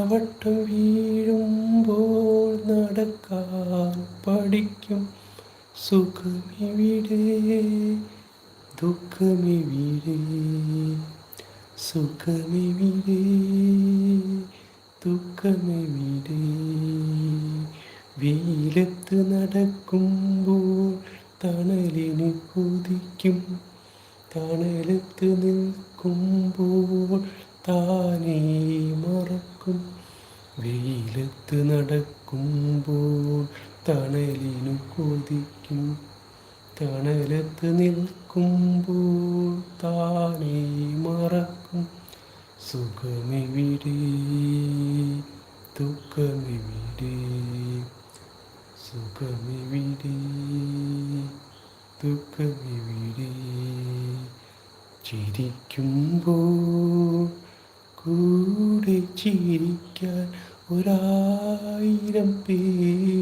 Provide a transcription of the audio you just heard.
ചവട്ടം വീഴുമ്പോൾ നടക്കാൻ പഠിക്കും. സുഖമിവിടെ ദുഃഖമിവിടെ, സുഖമിവിടെ ദുഃഖമിവിടെ. വെയിലത്ത് നടക്കുമ്പോൾ തണലിന് കൊതിക്കും. തണലത്ത് നിൽക്കുമ്പോൾ താനേ മറക്കും. വെയിലത്ത് നടക്കുമ്പോൾ തണലിനു കൊതിക്കും. തണലത്ത് നിൽക്കുമ്പോൾ താനേ മറക്കും. സുഖമെവിടെ ദുഃഖമെവിടെ, സുഖമെവിടെ ദുഃഖമെവിടെ. ചിരിക്കുമ്പോൾ കൂടെ ചിരിക്കാൻ 1000 പേർ